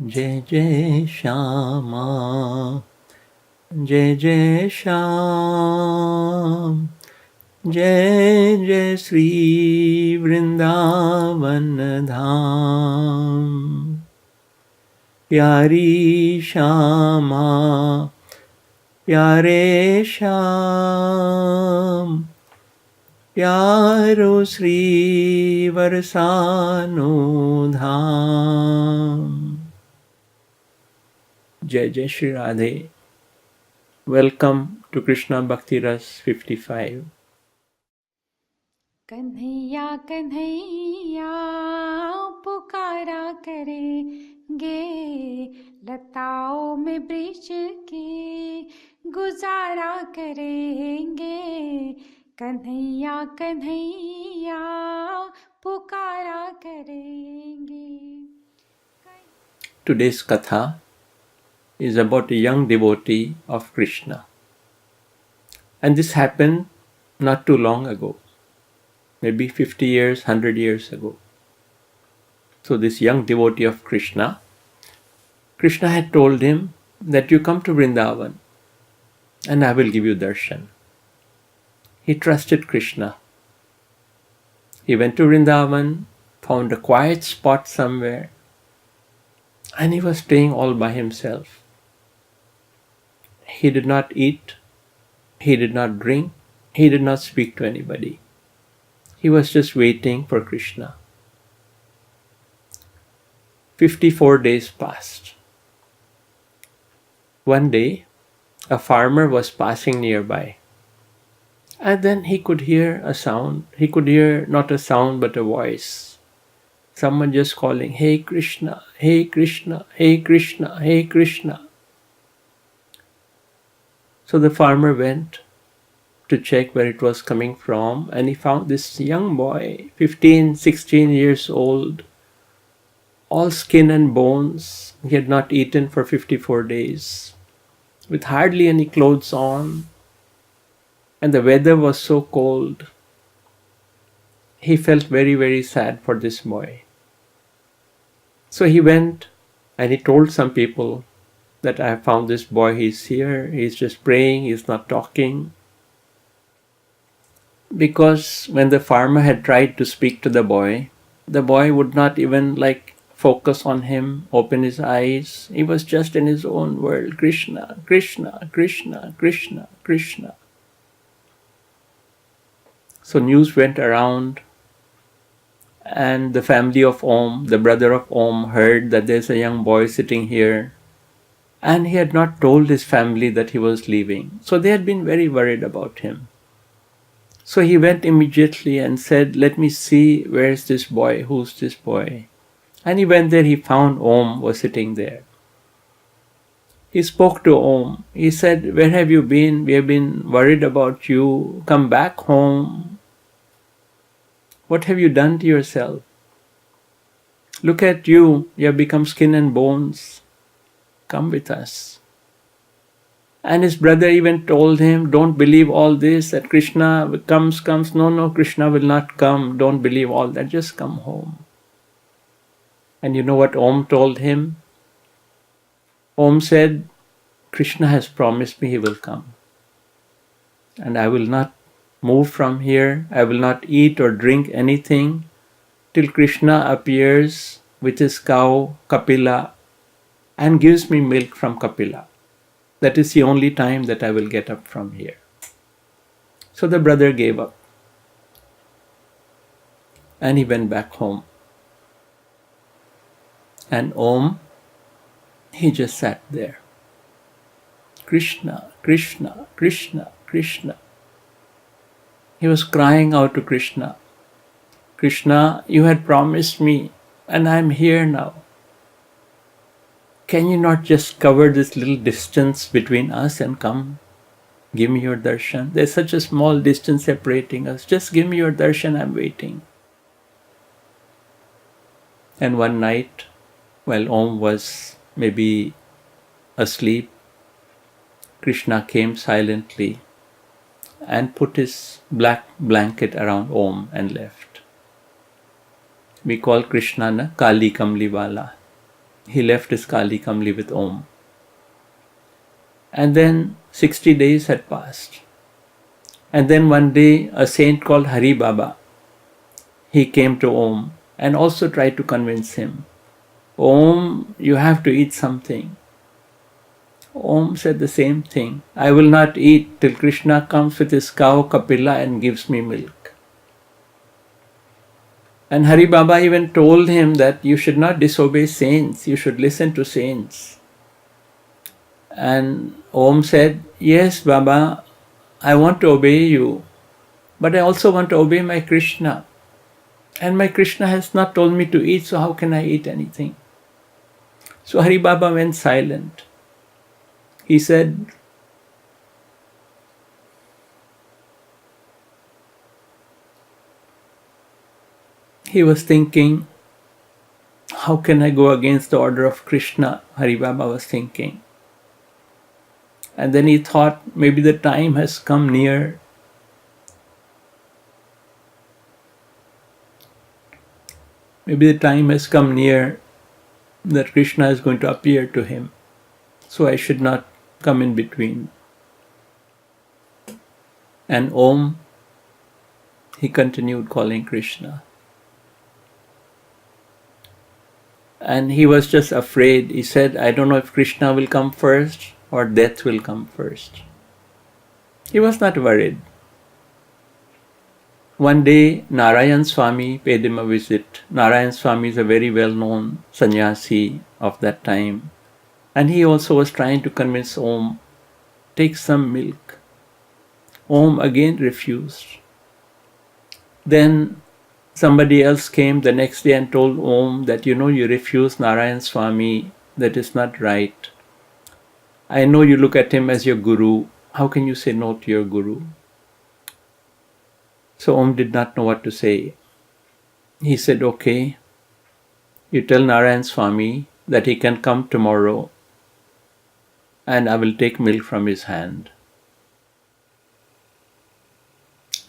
Jai Jai Shama, Jai Jai Sham, Jai Jai Sri Vrindavan Dham. Pyari Shama, Pyare Sham, Pyaro Sri Varsano Dham. Jai Jai Shri Radhe. Welcome to Krishna Bhakti Ras 55. Kanhaiya Kanhaiya पुकारा करेंगे, लताओं में वृक्ष के गुजारा करेंगे। कन्हैया कन्हैया पुकारा करेंगे। Today's Katha is about a young devotee of Krishna. And this happened not too long ago, maybe 50 years, 100 years ago. So this young devotee of Krishna, Krishna had told him that you come to Vrindavan and I will give you darshan. He trusted Krishna. He went to Vrindavan, found a quiet spot somewhere, and he was staying all by himself. He did not eat, he did not drink, he did not speak to anybody. He was just waiting for Krishna. 54 days passed. One day, a farmer was passing nearby. And then he could hear a sound. He could hear not a sound but a voice. Someone just calling, "Hey Krishna, hey Krishna, hey Krishna, hey Krishna." So the farmer went to check where it was coming from, and he found this young boy, 15, 16 years old, all skin and bones. He had not eaten for 54 days, with hardly any clothes on, and the weather was so cold. He felt very, very sad for this boy. So he went and he told some people that I have found this boy, he's here, he's just praying, he's not talking. Because when the farmer had tried to speak to the boy would not even focus on him, open his eyes. He was just in his own world. Krishna, Krishna, Krishna, Krishna, Krishna. So news went around, and the family of Om, the brother of Om, heard that there's a young boy sitting here, and he had not told his family that he was leaving. So they had been very worried about him. So he went immediately and said, "Let me see, where's this boy? Who's this boy?" And he went there, he found Om was sitting there. He spoke to Om. He said, "Where have you been? We have been worried about you. Come back home. What have you done to yourself? Look at you. You have become skin and bones. Come with us." And his brother even told him, "Don't believe all this, that Krishna comes. No, Krishna will not come. Don't believe all that. Just come home." And you know what Om told him? Om said, "Krishna has promised me he will come. And I will not move from here. I will not eat or drink anything till Krishna appears with his cow, Kapila, and gives me milk from Kapila. That is the only time that I will get up from here." So the brother gave up. And he went back home. And Om, he just sat there. Krishna, Krishna, Krishna, Krishna. He was crying out to Krishna. "Krishna, you had promised me, and I'm here now. Can you not just cover this little distance between us and come? Give me your darshan. There's such a small distance separating us. Just give me your darshan, I'm waiting." And one night, while Om was maybe asleep, Krishna came silently and put his black blanket around Om and left. We call Krishna na Kali Kamli Wala. he left his Kali Kamli with Om. And then 60 days had passed. And then one day, a saint called Hari Baba, he came to Om and also tried to convince him, Om, you have to eat something. Om said the same thing. I will not eat till Krishna comes with his cow Kapila and gives me milk. And Hari Baba even told him that you should not disobey saints, you should listen to saints. And Om said, yes, Baba, I want to obey you, but I also want to obey my Krishna. And my Krishna has not told me to eat, so how can I eat anything? So Hari Baba went silent. He said, he was thinking, how can I go against the order of Krishna? Hari Baba was thinking. And then he thought, maybe the time has come near. Maybe the time has come near that Krishna is going to appear to him. So I should not come in between. And Om, he continued calling Krishna. And he was just afraid. He said, I don't know if Krishna will come first or death will come first. He was not worried. One day, Narayan Swami paid him a visit. Narayan Swami is a very well-known sannyasi of that time. And he also was trying to convince Om, take some milk. Om again refused. Then somebody else came the next day and told Om that, you refuse Narayan Swami, that is not right. I know you look at him as your guru. How can you say no to your guru? So Om did not know what to say. He said, okay, you tell Narayan Swami that he can come tomorrow and I will take milk from his hand.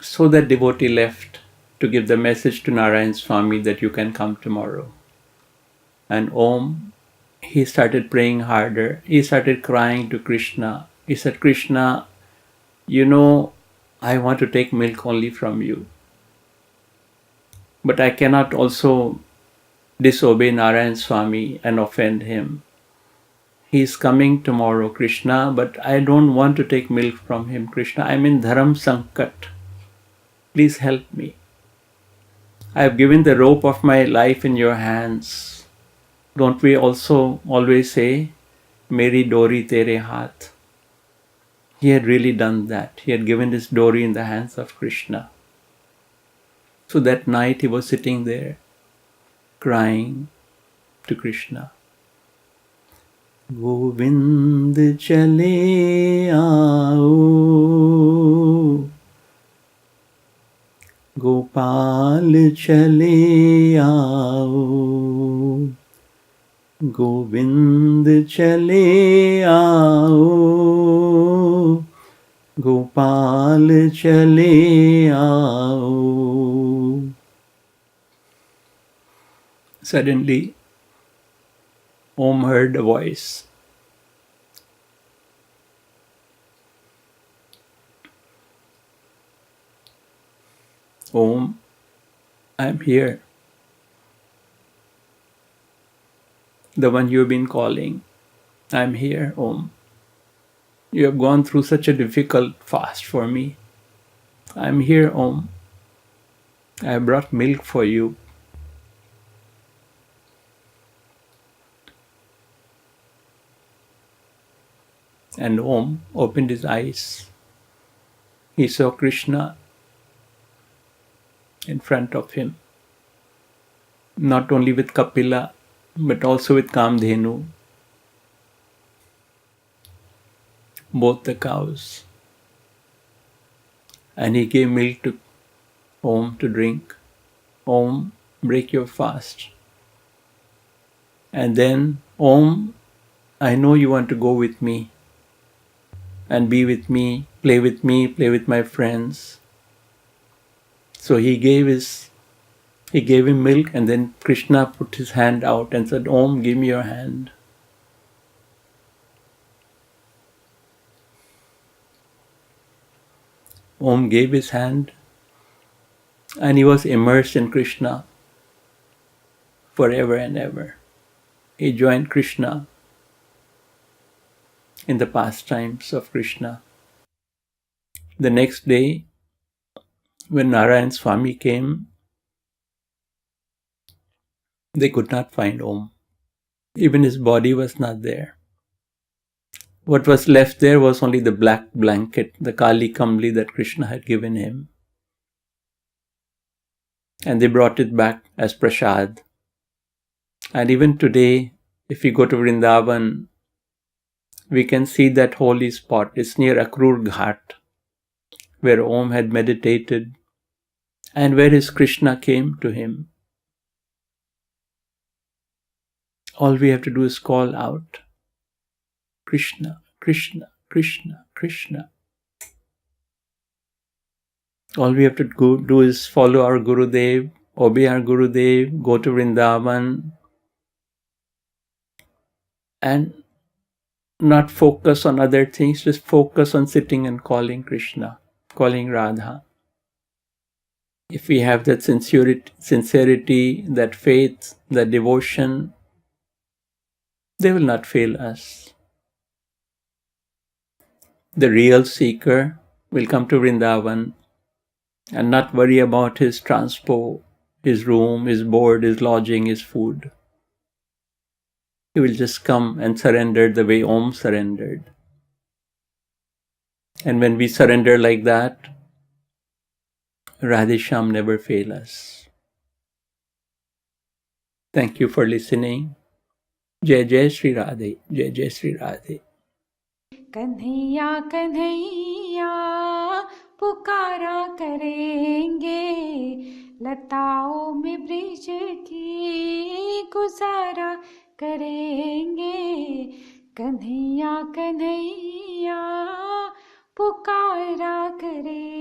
So that devotee left to give the message to Narayan Swami that you can come tomorrow. And Om, he started praying harder. He started crying to Krishna. He said, Krishna, I want to take milk only from you. But I cannot also disobey Narayan Swami and offend him. He is coming tomorrow, Krishna, but I don't want to take milk from him, Krishna. I am in Dharam Sankat. Please help me. I have given the rope of my life in your hands. Don't we also always say, Meri dori tere haath? He had really done that. He had given his dori in the hands of Krishna. So that night he was sitting there, crying to Krishna. Govind chale aao, Gopal chale aao, Govind chale aao, Gopal chale aao. Suddenly, Om heard a voice. Om, I am here. The one you have been calling. I am here, Om. You have gone through such a difficult fast for me. I am here, Om. I have brought milk for you. And Om opened his eyes. He saw Krishna in front of him, not only with Kapila, but also with Kamdhenu, both the cows. And he gave milk to Om to drink. Om, break your fast. And then, Om, I know you want to go with me and be with me, play with my friends. So he gave his He gave him milk, and then Krishna put his hand out and said, Om, give me your hand. Om gave his hand, and he was immersed in Krishna forever and ever. He joined Krishna in the pastimes of Krishna. The next day, when Narayan Swami came, they could not find Om. Even his body was not there. What was left there was only the black blanket, the Kali Kamli that Krishna had given him. And they brought it back as prasad. And even today, if we go to Vrindavan, we can see that holy spot. It's near Akrur Ghat, where Om had meditated and where his Krishna came to him. All we have to do is call out, Krishna, Krishna, Krishna, Krishna. All we have to do is follow our Gurudev, obey our Gurudev, go to Vrindavan, and not focus on other things, just focus on sitting and calling Krishna, calling Radha. If we have that sincerity, that faith, that devotion, they will not fail us. The real seeker will come to Vrindavan and not worry about his transport, his room, his board, his lodging, his food. He will just come and surrender the way Om surrendered. And when we surrender like that, Radhesham never fail us. Thank you for listening. Jai Jai Sri Radhe, Jai Jai Sri Radhe. Kanhaiya Kanhaiya पुकारा करेंगे, लताओं में bridge की गुजारा करेंगे। कन्हैया कन्हैया पुकारा करेंगे।